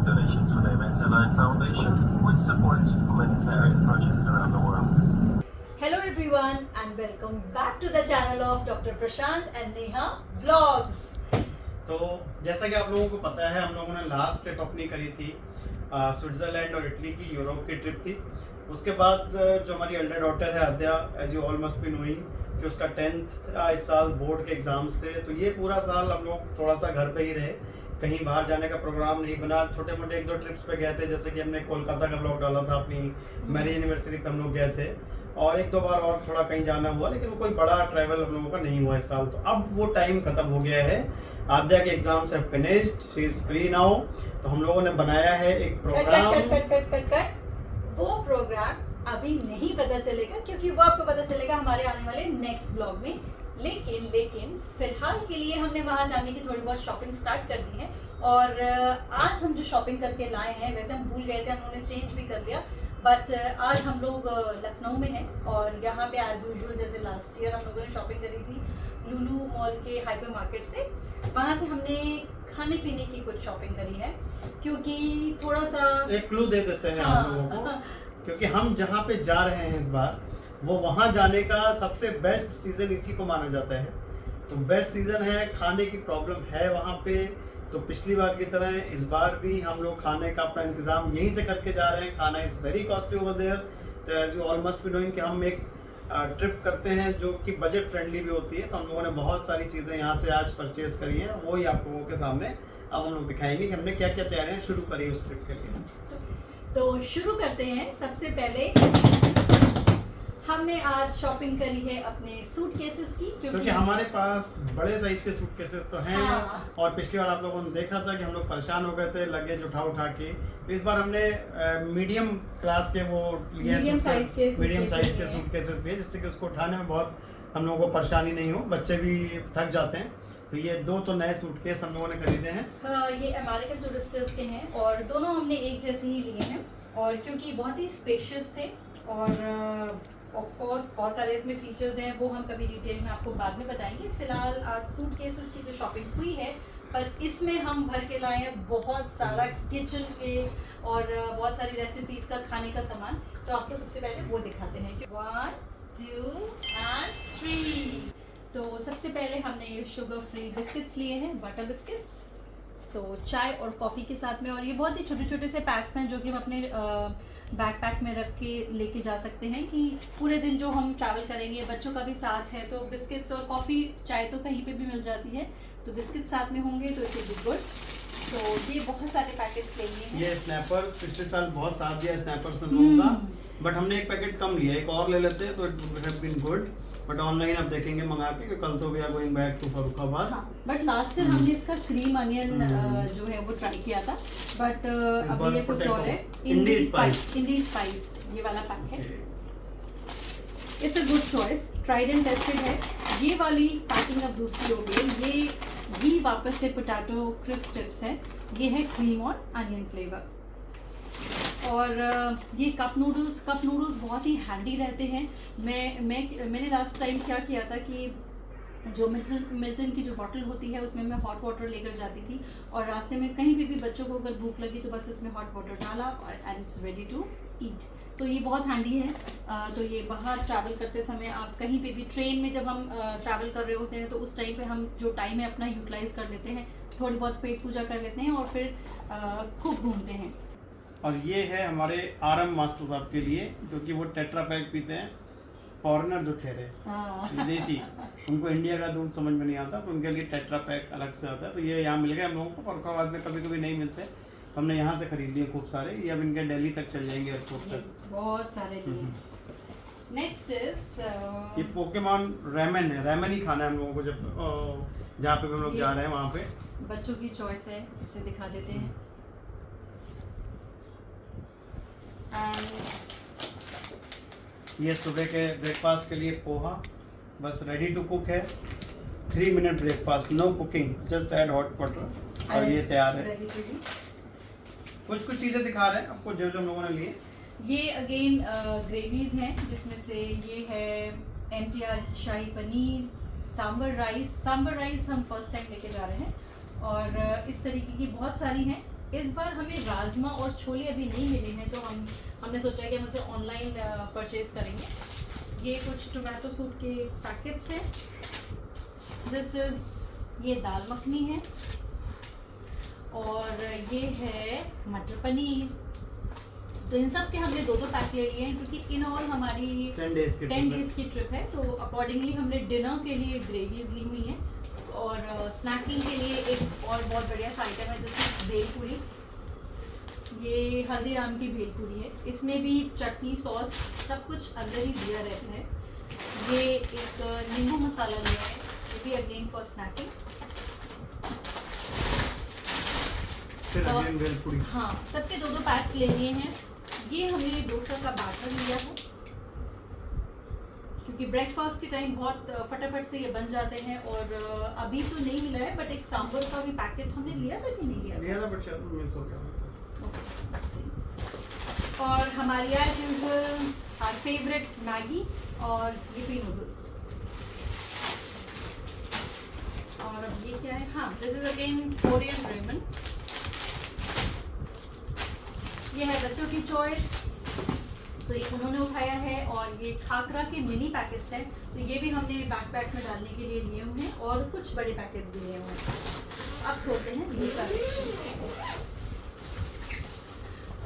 donations for the MSLI Foundation, which supports humanitarian projects around the world. Hello everyone and welcome back to the channel of Dr. Prashant and Neha Vlogs. तो जैसा कि आप लोगों को पता है, हम लोगों ने लास्ट ट्रिप अपनी करी थी स्विट्ज़रलैंड और इटली की, यूरोप की ट्रिप थी। उसके बाद जो हमारी एल्डर डॉटर है Aadya, as you all must be knowing कि उसका 10th इस साल बोर्ड के एग्ज़ाम्स थे। तो ये पूरा साल हम लोग थोड़ा सा घर पे ही रहे, कहीं बाहर जाने का प्रोग्राम नहीं बना। छोटे मोटे एक दो ट्रिप्स पे गए थे, जैसे कि हमने कोलकाता का ब्लॉग डाला था, अपनी मैरिज एनिवर्सरी पे हम लोग गए थे, और एक दो बार और थोड़ा कहीं जाना हुआ, लेकिन कोई बड़ा ट्रैवल हम लोगों का नहीं हुआ इस साल। तो अब वो टाइम ख़त्म हो गया है, आद्या के एग्जाम्स है finished, she is free now. तो हम लोगों ने बनाया है एक प्रोग्राम। कट। वो प्रोग्राम अभी नहीं पता चलेगा, क्योंकि वो आपको पता चलेगा हमारे आने वाले नेक्स्ट ब्लॉग में। लेकिन फिलहाल के लिए हमने वहाँ जाने की थोड़ी बहुत शॉपिंग स्टार्ट कर दी है। और आज हम जो शॉपिंग करके लाए हैं, वैसे हम भूल गए थे, हम उन्होंने चेंज भी कर लिया, बट आज हम लोग लखनऊ में हैं और यहाँ पे एज यूजुअल जैसे लास्ट ईयर हम लोगों ने शॉपिंग करी थी लुलु मॉल के हाइपर मार्केट से। वहाँ से हमने खाने पीने की कुछ शॉपिंग करी है, क्योंकि थोड़ा सा एक क्लू दे देते हैं आप लोगों को, क्योंकि हम जहाँ पे जा रहे हैं इस बार, वो वहाँ जाने का सबसे बेस्ट सीज़न इसी को माना जाता है। तो बेस्ट सीज़न है, खाने की प्रॉब्लम है वहाँ पे। तो पिछली बार की तरह इस बार भी हम लोग खाने का अपना इंतज़ाम यहीं से करके जा रहे हैं। खाना is very costly over there. तो as you all must be knowing कि हम एक ट्रिप करते हैं जो कि बजट फ्रेंडली भी होती है। तो हम लोगों ने बहुत सारी चीज़ें यहाँ से आज परचेज़ करी हैं, वो ही आप लोगों के सामने अब हम लोग दिखाएंगे कि हमने क्या क्या तैयारियाँ शुरू करी उस ट्रिप के लिए। तो शुरू करते हैं। सबसे पहले हमने आज शॉपिंग करी है अपने सूटकेसेस की, क्योंकि हमारे पास बड़े साइज के सूटकेसेस तो हैं। हाँ। और पिछली बार आप लोगों ने देखा था कि हम लोग परेशान हो गए थे लगेज उठा उठा के। इस बार हमने मीडियम क्लास के वो लिए, मीडियम साइज के सूटकेसेस लिए, जिससे कि उसको उठाने में बहुत हम लोगों को परेशानी नहीं हो, बच्चे भी थक जाते हैं। तो ये दो तो नए सूटकेस हम लोगों ने खरीदे हैं। हाँ, ये अमेरिकन टूरिस्टर्स के हैं और दोनों हमने एक जैसे ही लिए हैं, और क्योंकि बहुत ही स्पेशियस थे और ऑफ कोर्स बहुत सारे इसमें फीचर्स हैं, वो हम कभी डिटेल में आपको बाद में बताएंगे। फिलहाल आज सूटकेसेस की जो शॉपिंग हुई है, पर इसमें हम भर के लाए हैं बहुत सारा किचन के और बहुत सारी रेसिपीज़ का, खाने का सामान। तो आपको सबसे पहले वो दिखाते हैं। 1 2 and 3। तो सबसे पहले हमने ये शुगर फ्री बिस्किट्स लिए हैं, बटर बिस्किट्स, तो चाय और कॉफ़ी के साथ में। और ये बहुत ही छोटे छोटे से पैक्स हैं जो कि हम अपने बैकपैक में रख के लेके जा सकते हैं, कि पूरे दिन जो हम ट्रैवल करेंगे, बच्चों का भी साथ है, तो बिस्किट्स और कॉफ़ी, चाय तो कहीं पे भी मिल जाती है, तो बिस्किट साथ में होंगे तो इट विल बी गुड। तो ये बहुत सारे पैकेट्स ले लिए हैं। ये स्नैपर्स पिछले साल बहुत साथ दिया स्नैपर्स हम लोगों का, बट हमने एक पैकेट कम लिया, एक और ले लेते तो it would have been good. But online अब देखेंगे मंगा के, क्योंकि कल तो we are going back to Farrukhabad. But last year हमने इसका क्रीम अनियन जो है वो ट्राई किया था, बट अभी ये कुछ और है, इंडी स्पाइस ये वाला पैक है। It's a good choice, tried and tested है। ये वाली पैकिंग अब दूसरी हो गई। ये वापस से पोटैटो क्रिस्प टिप्स है, ये है क्रीम और अनियन फ्लेवर। और ये कप नूडल्स बहुत ही हैंडी रहते हैं। मैंने लास्ट टाइम क्या किया था कि जो मिल्टन की जो बॉटल होती है उसमें मैं हॉट वाटर लेकर जाती थी, और रास्ते में कहीं पे भी बच्चों को अगर भूख लगी तो बस इसमें हॉट वाटर डाला and it's ready to eat. तो ये बहुत हैंडी है। तो ये बाहर ट्रैवल करते समय, आप कहीं पे भी, ट्रेन में जब हम ट्रैवल कर रहे होते हैं तो उस टाइम पे हम जो टाइम है अपना यूटिलाइज कर लेते हैं, थोड़ी बहुत पेट पूजा कर लेते हैं और फिर खूब घूमते हैं। और ये है हमारे आरएम मास्टर साहब के लिए, क्योंकि वो टेट्रा पैक पीते हैं, फॉरेनर जो ठहरे, विदेशी, उनको इंडिया का दूध समझ में नहीं आता, तो उनके लिए टेट्रा पैक अलग से आता है। तो ये यहाँ मिल गए हम लोगों को, फरुखाबाद में कभी कभी नहीं मिलते, तो हमने यहाँ से खरीद लिए खूब सारे। ये अब इनके दिल्ली तक चल जाएंगे, एयरपोर्ट तक बहुत सारे लिए। नेक्स्ट इज ये पोकेमॉन रेमन है, रेमन ही खाना है हम लोगों को जब जहाँ पे हम लोग जा रहे हैं वहाँ पे। बच्चों की चॉइस है, इसे दिखा देते हैं। ये सुबह के ब्रेकफास्ट के लिए पोहा, बस रेडी टू कुक है। 3 minute breakfast, no cooking, just add hot water, और ये तैयार है। कुछ चीज़ें दिखा रहे हैं आपको जो हम लोगों ने लिए। ये अगेन ग्रेवीज हैं, जिसमें से ये है MTR शाही पनीर, सांबर राइस हम फर्स्ट टाइम लेके जा रहे हैं, और इस तरीके की बहुत सारी हैं। इस बार हमें राजमा और छोले अभी नहीं मिले हैं, तो हमने सोचा कि हम उसे ऑनलाइन परचेज करेंगे। ये कुछ टोमेटो सूप के पैकेट्स हैं। दिस इज़ ये दाल मखनी है, और ये है मटर पनीर। तो इन सब के हमने 2-2 पैक ले लिए हैं, क्योंकि इन ऑल हमारी 10 डेज की ट्रिप है। तो अकॉर्डिंगली हमने डिनर के लिए ग्रेवीज ली हुई हैं, और स्नैकिंग के लिए एक और बहुत बढ़िया सा आइटम है, जैसे भेलपूरी। ये हल्दीराम की भेलपूरी है, इसमें भी चटनी सॉस सब कुछ अंदर ही दिया रहता है। ये एक नींबू मसाला लिया है, ये भी अगेन फॉर स्नैकिंग। फिर अगेन भेलपूरी। हाँ, सबके 2-2 पैक्स ले लिए हैं। ये हमने डोसा का बैटर लिया है, क्योंकि ब्रेकफास्ट के टाइम बहुत फटाफट से ये बन जाते हैं। और अभी तो नहीं मिला है, बट एक सांभर का भी पैकेट हमने लिया था कि नहीं लिया था, बट शायद मिस हो गया। और हमारी as usual our favourite Maggi और यिप्पी नूडल्स। और अब ये क्या है? हाँ, this is again Korean ramen. ये है बच्चों की चॉइस, तो ये उन्होंने उठाया है। और ये खाकरा के मिनी पैकेट्स हैं, तो ये भी हमने बैकपैक में डालने के लिए लिए हुए हैं, और कुछ बड़े पैकेट्स भी लिए हुए हैं। अब खोलते हैं दूसरा सेक्शन।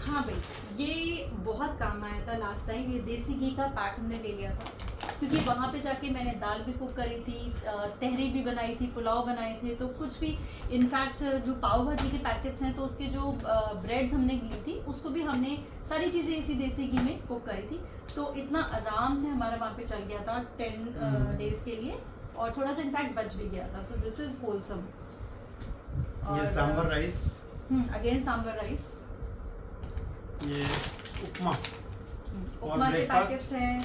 हाँ भाई, ये बहुत काम आया था लास्ट टाइम। ये देसी घी का पैक हमने ले लिया था, क्योंकि वहाँ पे जाके मैंने दाल भी कुक करी थी, तहरी भी बनाई थी, पुलाव बनाए थे, तो कुछ भी इनफैक्ट जो पाव भाजी के पैकेट्स हैं, तो उसके जो ब्रेड्स हमने ली थी, उसको भी हमने सारी चीज़ें इसी देसी घी में कुक करी थी। तो इतना आराम से हमारा वहाँ पे चल गया था 10 डेज के लिए, और थोड़ा सा इनफैक्ट बच भी गया था। So this is wholesome. ये sambar rice, again sambar rice. ये उपमा के पैकेट्स हैं।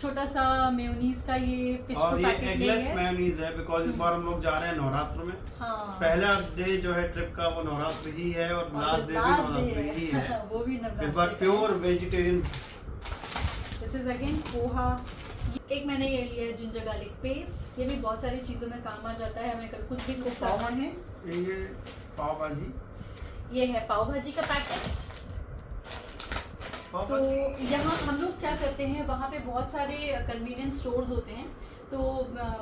छोटा सा मेयोनीज का ये फिश और का ये पैकेट एगलेस मेयोनीज है, बिकॉज इस बार हम लोग जा रहे हैं नवरात्र में। हाँ। पहला डे जो है ट्रिप का वो नवरात्र ही है, और लास्ट डे भी नवरात्र ही है। वो भी नवरात्र। इस बार pure vegetarian. This is again poha. एक मैंने ये लिया है जिंजर गार्लिक पेस्ट। ये भी बहुत सारी चीज़ों में काम आ जाता है, हमें कुछ भी कुक करना है। ये पाव भाजी, ये है पाव भाजी का पैकेट। तो यहाँ हम लोग क्या करते हैं, वहाँ पे बहुत सारे कन्वीनियंस स्टोर्स होते हैं, तो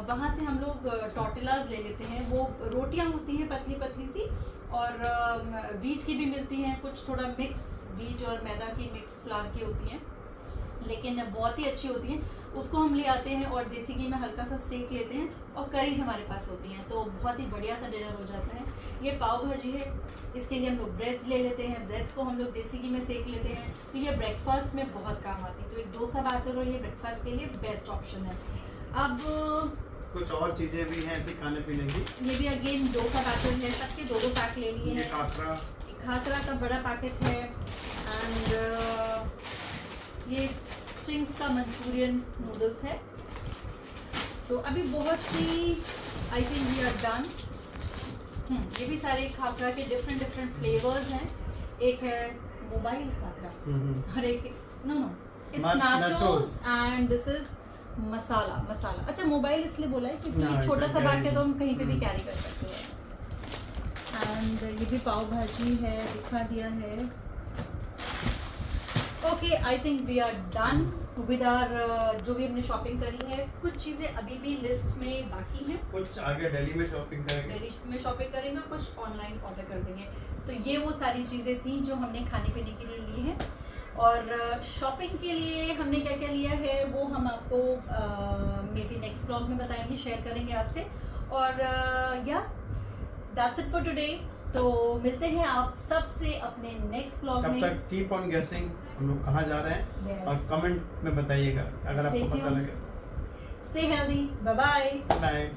वहाँ से हम लोग टॉर्टिलाज ले लेते हैं। वो रोटियाँ होती हैं पतली पतली सी, और वीट की भी मिलती हैं, कुछ थोड़ा मिक्स वीट और मैदा की मिक्स फ्लावर की होती हैं, लेकिन बहुत ही अच्छी होती हैं। उसको हम ले आते हैं और देसी घी में हल्का सा सेक लेते हैं, और करीज हमारे पास होती हैं, तो बहुत ही बढ़िया सा डिनर हो जाता है। ये पाव भाजी है, इसके लिए हम लोग ब्रेड्स ले लेते हैं, ब्रेड्स को हम लोग देसी घी में सेक लेते हैं, तो ये ब्रेकफास्ट में बहुत काम आती है। तो एक डोसा बैटर और ये ब्रेकफास्ट के लिए बेस्ट ऑप्शन है। अब कुछ और चीजें भी हैं ऐसे खाने पीने की। ये भी अगेन डोसा बैटर है, सबके 2-2 पैक ले लिए हैं। खाकरा का बड़ा पैकेट है, एंड ये चिंग्स का मंचूरियन नूडल्स है। तो अभी बहुत सी I think we are done. ये भी सारे खाकरा के डिफरेंट फ्लेवर्स हैं। एक है मोबाइल खाकरा, और एक no it's nachos, and this is masala. अच्छा, मोबाइल इसलिए बोला है क्योंकि छोटा सा बैग है, तो हम कहीं पे भी कैरी कर सकते हैं। एंड ये भी पाव भाजी है, दिखा दिया है। Okay, I think we are done with our जो भी हमने शॉपिंग करी है। कुछ चीज़ें अभी भी लिस्ट में बाकी हैं, कुछ आगे दिल्ली में शॉपिंग करेंगे, कुछ ऑनलाइन ऑर्डर कर देंगे। तो ये वो सारी चीज़ें थी जो हमने खाने पीने के लिए ली हैं। और शॉपिंग के लिए हमने क्या क्या लिया है वो हम आपको मे बी नेक्स्ट ब्लॉग में बताएंगे, शेयर करेंगे आपसे। और या दैट्स इट फॉर टुडे। तो मिलते हैं आप सबसे अपने नेक्स्ट ब्लॉग में। तब तक कीप ऑन गेसिंग हम लोग कहाँ जा रहे हैं, Yes. और कमेंट में बताइएगा अगर Stay आपको पता tuned. लगे। Stay healthy. Bye bye. Good night.